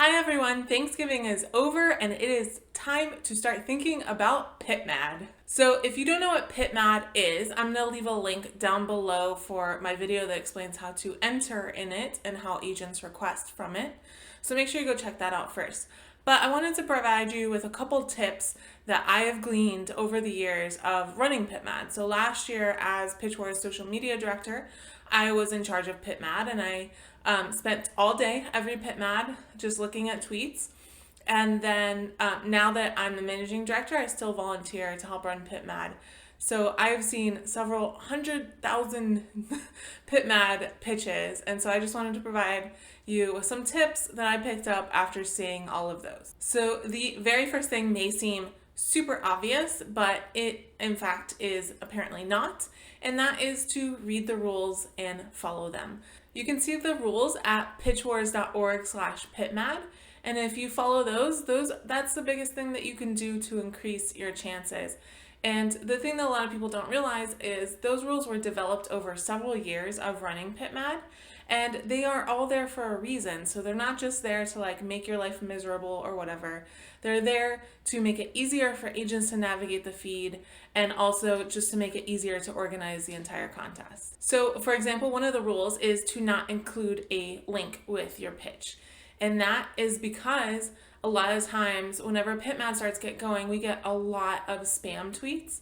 Hi everyone, Thanksgiving is over and it is time to start thinking about pitmad. So if you don't know what pitmad is, I'm going to leave a link down below for my video that explains how to enter in it and how agents request from it. So make sure you go check that out first. But I wanted to provide you with a couple tips that I have gleaned over the years of running pitmad. So last year as pitchwars social media director, I was in charge of pitmad and I spent all day every pitmad just looking at tweets. And then now that I'm the managing director, I still volunteer to help run pitmad. So I've seen several 100,000 pitmad pitches, and so I just wanted to provide you with some tips that I picked up after seeing all of those. So the very first thing may seem super obvious, but it in fact is apparently not, and that is to read the rules and follow them. You can see the rules at pitchwars.org/pitmad, and if you follow those that's the biggest thing that you can do to increase your chances. And the thing that a lot of people don't realize is those rules were developed over several years of running pitmad, and they are all there for a reason. So they're not just there to like make your life miserable or whatever. They're there to make it easier for agents to navigate the feed and also just to make it easier to organize the entire contest. So for example, one of the rules is to not include a link with your pitch. And that is because a lot of times whenever pitmad starts get going, we get a lot of spam tweets,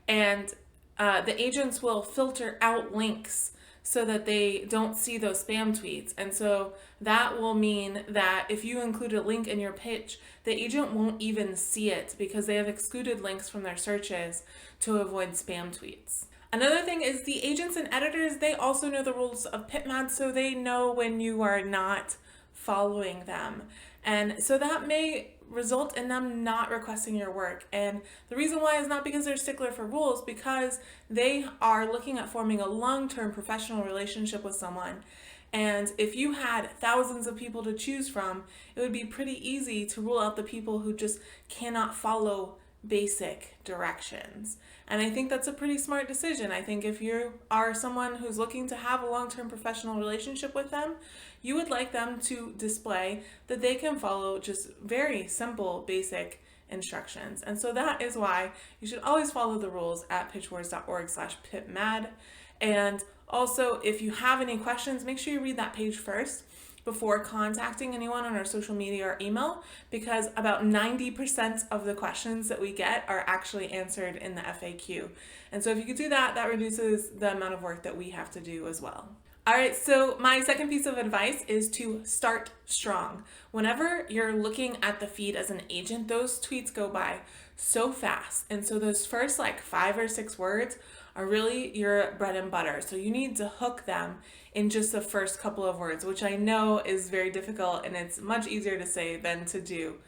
and the agents will filter out links so that they don't see those spam tweets. And so that will mean that if you include a link in your pitch, the agent won't even see it because they have excluded links from their searches to avoid spam tweets. Another thing is the agents and editors, they also know the rules of pitmad, so they know when you are not following them. And so that may result in them not requesting your work. And the reason why is not because they're stickler for rules, because they are looking at forming a long-term professional relationship with someone. And if you had thousands of people to choose from, it would be pretty easy to rule out the people who just cannot follow basic directions. And I think that's a pretty smart decision. I think if you are someone who's looking to have a long-term professional relationship with them, you would like them to display that they can follow just very simple, basic instructions. And so that is why you should always follow the rules at pitchwars.org/pitmad. And also, if you have any questions, make sure you read that page first before contacting anyone on our social media or email, because about 90% of the questions that we get are actually answered in the FAQ. And so if you could do that, that reduces the amount of work that we have to do as well. All right, so my second piece of advice is to start strong. Whenever you're looking at the feed as an agent, those tweets go by so fast. And so those first like 5 or 6 words are really your bread and butter. So you need to hook them in just the first couple of words, which I know is very difficult and it's much easier to say than to do.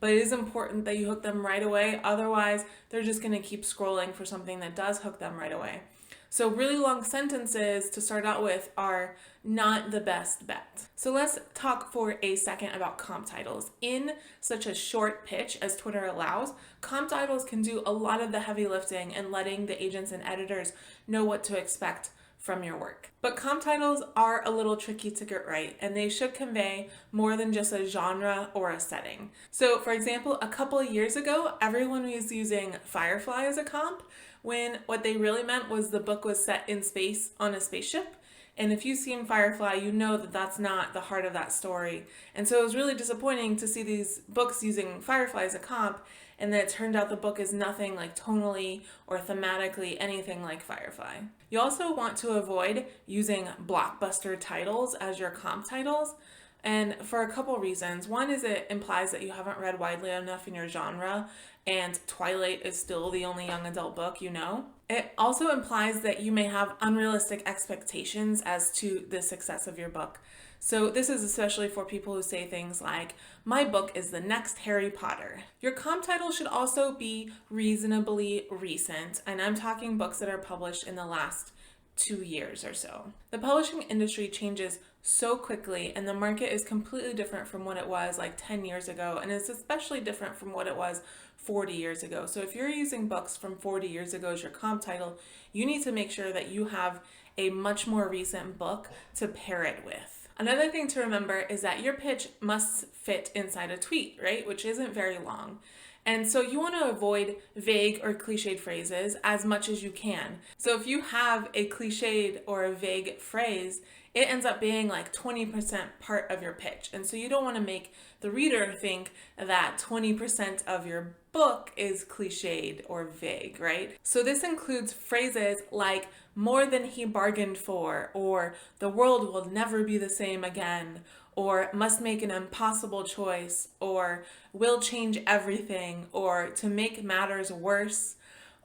But it is important that you hook them right away. Otherwise, they're just going to keep scrolling for something that does hook them right away. So really long sentences to start out with are not the best bet. So let's talk for a second about comp titles. In such a short pitch as Twitter allows, comp titles can do a lot of the heavy lifting and letting the agents and editors know what to expect from your work. But comp titles are a little tricky to get right, and they should convey more than just a genre or a setting. So for example, a couple of years ago, everyone was using Firefly as a comp, when what they really meant was the book was set in space on a spaceship. And if you've seen Firefly, you know that that's not the heart of that story. And so it was really disappointing to see these books using Firefly as a comp, and then it turned out the book is nothing like tonally or thematically anything like Firefly. You also want to avoid using blockbuster titles as your comp titles, and for a couple reasons. One is it implies that you haven't read widely enough in your genre, and Twilight is still the only young adult book you know. It also implies that you may have unrealistic expectations as to the success of your book. So this is especially for people who say things like, my book is the next Harry Potter. Your comp title should also be reasonably recent, and I'm talking books that are published in the last 2 years or so. The publishing industry changes so quickly, and the market is completely different from what it was like 10 years ago, and it's especially different from what it was 40 years ago. So if you're using books from 40 years ago as your comp title, you need to make sure that you have a much more recent book to pair it with. Another thing to remember is that your pitch must fit inside a tweet, right? Which isn't very long. And so you want to avoid vague or cliched phrases as much as you can. So if you have a cliched or a vague phrase, it ends up being like 20% part of your pitch. And so you don't want to make the reader think that 20% of your book is cliched or vague, right? So this includes phrases like more than he bargained for, or the world will never be the same again, or must make an impossible choice, or will change everything, or to make matters worse,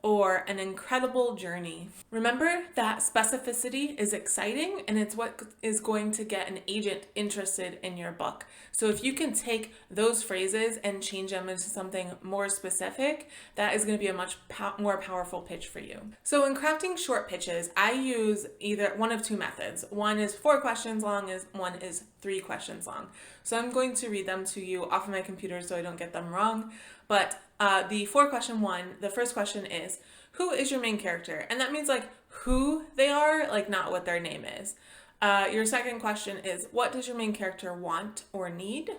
or an incredible journey. Remember that specificity is exciting and it's what is going to get an agent interested in your book. So if you can take those phrases and change them into something more specific, that is going to be a much more powerful pitch for you. So in crafting short pitches, I use either one of two methods. One is 4 questions long, one is 3 questions long. So I'm going to read them to you off of my computer so I don't get them wrong. But the 4-question one, the first question is, who is your main character? And that means like who they are, like not what their name is. Your second question is, what does your main character want or need?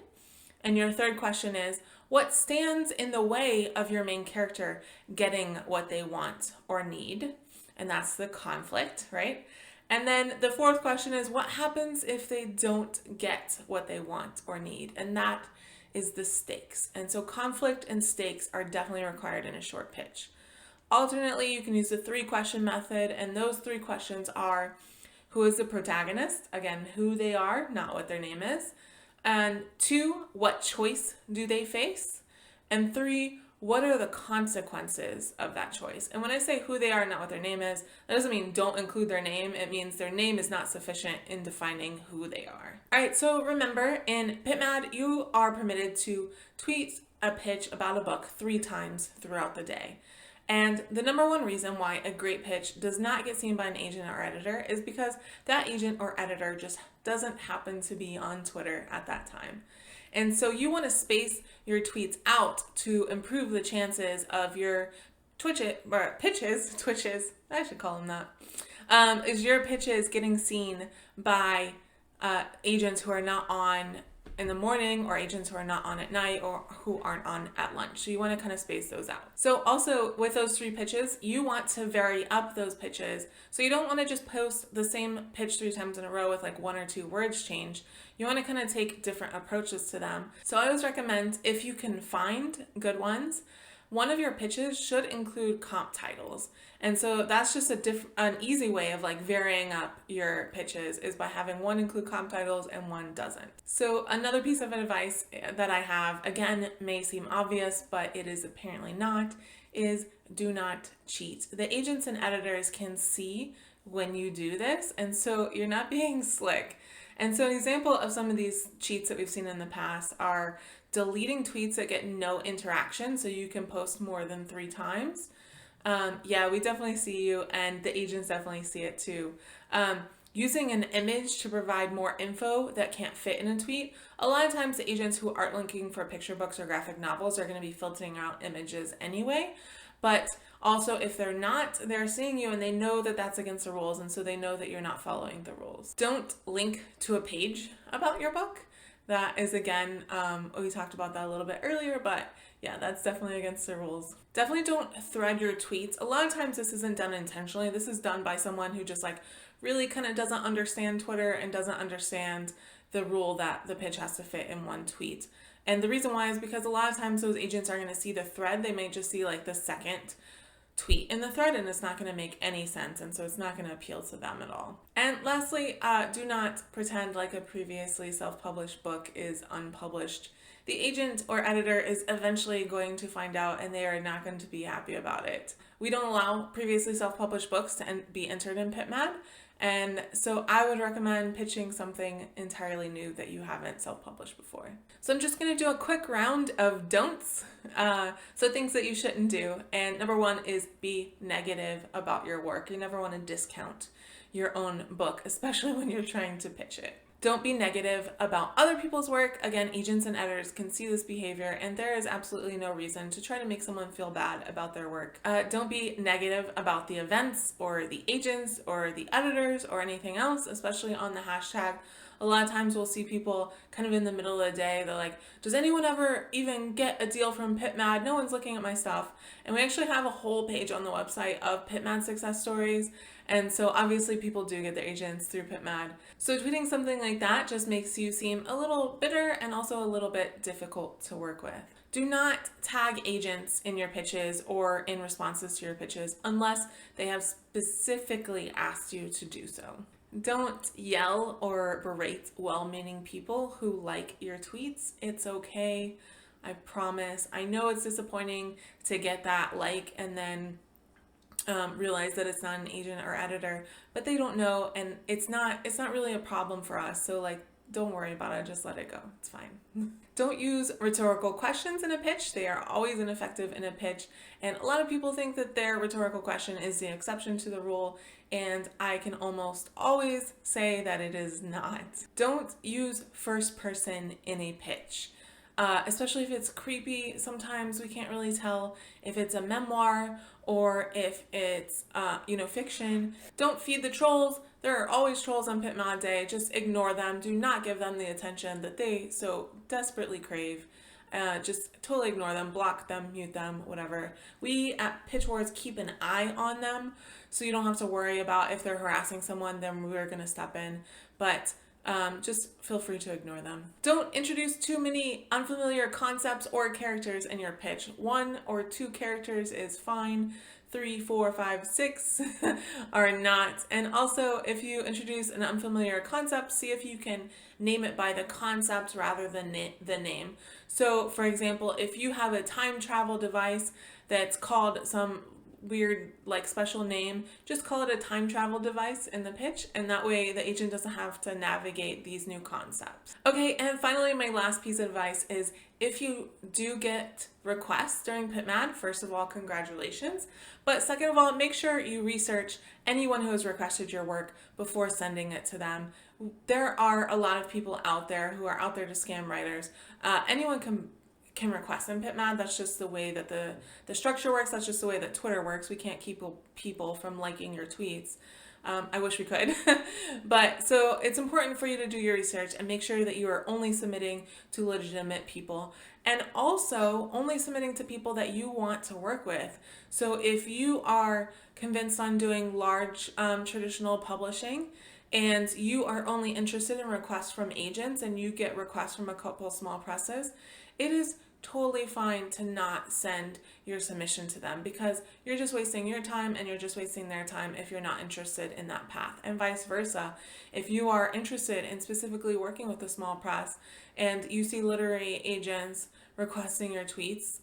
And your third question is, what stands in the way of your main character getting what they want or need? And that's the conflict, right? And then the fourth question is, what happens if they don't get what they want or need? And that is the stakes. And so conflict and stakes are definitely required in a short pitch. Alternately, you can use the 3-question method, and those 3 questions are, who is the protagonist? Again, who they are, not what their name is. And 2, what choice do they face? And 3, what are the consequences of that choice? And when I say who they are, not what their name is, that doesn't mean don't include their name. It means their name is not sufficient in defining who they are. All right, so remember, in pitmad, you are permitted to tweet a pitch about a book 3 times throughout the day. And the number one reason why a great pitch does not get seen by an agent or editor is because that agent or editor just doesn't happen to be on Twitter at that time. And so you want to space your tweets out to improve the chances of your pitches, I should call them that, is your pitches getting seen by agents who are not on in the morning, or agents who are not on at night, or who aren't on at lunch. So you want to kind of space those out. So also with those 3 pitches, you want to vary up those pitches. So you don't want to just post the same pitch 3 times in a row with like 1 or 2 words change. You want to kind of take different approaches to them. So I always recommend, if you can find good ones, one of your pitches should include comp titles. And so that's just an easy way of like varying up your pitches, is by having one include comp titles and one doesn't. So another piece of advice that I have, again, may seem obvious, but it is apparently not, is do not cheat. The agents and editors can see when you do this, and so you're not being slick. And so an example of some of these cheats that we've seen in the past are deleting tweets that get no interaction, so you can post more than 3 times. Yeah, we definitely see you, and the agents definitely see it too. Using an image to provide more info that can't fit in a tweet. A lot of times the agents who aren't looking for picture books or graphic novels are going to be filtering out images anyway. But also, if they're not, they're seeing you and they know that that's against the rules, and so they know that you're not following the rules. Don't link to a page about your book. That is, again, we talked about that a little bit earlier, but yeah, that's definitely against the rules. Definitely don't thread your tweets. A lot of times this isn't done intentionally. This is done by someone who just like really kind of doesn't understand Twitter and doesn't understand the rule that the pitch has to fit in one tweet. And the reason why is because a lot of times those agents are going to see the thread. They may just see like the second tweet in the thread, and it's not going to make any sense, and so it's not going to appeal to them at all. And lastly, do not pretend like a previously self-published book is unpublished. The agent or editor is eventually going to find out, and they are not going to be happy about it. We don't allow previously self-published books to be entered in pitmad, and so I would recommend pitching something entirely new that you haven't self-published before. So I'm just going to do a quick round of don'ts, so things that you shouldn't do. And number 1 is be negative about your work. You never want to discount your own book, especially when you're trying to pitch it. Don't be negative about other people's work. Again, agents and editors can see this behavior, and there is absolutely no reason to try to make someone feel bad about their work. Don't be negative about the events or the agents or the editors or anything else, especially on the hashtag. A A lot of times we'll see people kind of in the middle of the day, they're like, does anyone ever even get a deal from pitmad? No one's looking at my stuff. And we actually have a whole page on the website of pitmad success stories. And so obviously people do get their agents through pitmad. So tweeting something like that just makes you seem a little bitter and also a little bit difficult to work with. Do not tag agents in your pitches or in responses to your pitches unless they have specifically asked you to do so. Don't yell or berate well-meaning people who like your tweets. It's okay. I promise. I know it's disappointing to get that like and then realize that it's not an agent or editor, but they don't know, and it's not really a problem for us. So like, don't worry about it. Just let it go. It's fine. Don't use rhetorical questions in a pitch. They are always ineffective in a pitch. And a lot of people think that their rhetorical question is the exception to the rule. And I can almost always say that it is not. Don't use first person in a pitch. Especially if it's creepy. Sometimes we can't really tell if it's a memoir or if it's, fiction. Don't feed the trolls. There are always trolls on pitmad day. Just ignore them. Do not give them the attention that they so desperately crave. Just totally ignore them, block them, mute them, whatever. We at Pitchwars keep an eye on them, so you don't have to worry about if they're harassing someone, then we're going to step in. But just feel free to ignore them. Don't introduce too many unfamiliar concepts or characters in your pitch. 1 or 2 characters is fine. 3, 4, 5, 6 are not. And also, if you introduce an unfamiliar concept, see if you can name it by the concept rather than the name. So, for example, if you have a time travel device that's called some weird like special name, just call it a time travel device in the pitch, and that way the agent doesn't have to navigate these new concepts. Okay, and finally, my last piece of advice is if you do get requests during pitmad, first of all, congratulations, but second of all, make sure you research anyone who has requested your work before sending it to them. There are a lot of people out there who are out there to scam writers. Anyone can request in pitmad. That's just the way that the structure works. That's just the way that Twitter works. We can't keep people from liking your tweets. I wish we could. But so it's important for you to do your research and make sure that you are only submitting to legitimate people, and also only submitting to people that you want to work with. So if you are convinced on doing large traditional publishing and you are only interested in requests from agents and you get requests from a couple small presses, it is totally fine to not send your submission to them, because you're just wasting your time and you're just wasting their time if you're not interested in that path, and vice versa. If you are interested in specifically working with a small press and you see literary agents requesting your tweets,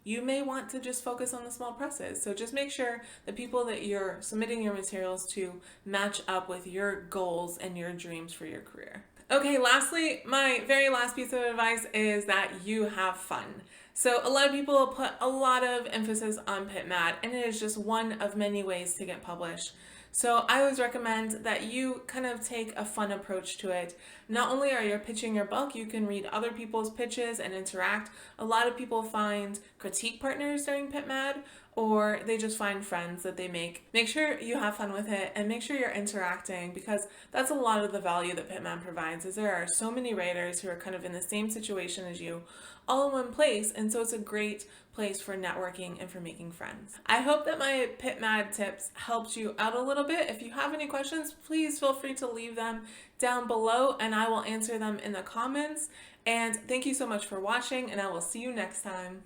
you may want to just focus on the small presses. So just make sure the people that you're submitting your materials to match up with your goals and your dreams for your career. Okay, lastly, my very last piece of advice is that you have fun. So a lot of people put a lot of emphasis on pitmad, and it is just one of many ways to get published. So I always recommend that you kind of take a fun approach to it. Not only are you pitching your book, you can read other people's pitches and interact. A lot of people find critique partners during pitmad, or they just find friends that they make. Make sure you have fun with it and make sure you're interacting, because that's a lot of the value that pitmad provides, is there are so many writers who are kind of in the same situation as you all in one place, and so it's a great place for networking and for making friends. I hope that my pitmad tips helped you out a little bit. If you have any questions, please feel free to leave them down below and I will answer them in the comments. And thank you so much for watching, and I will see you next time.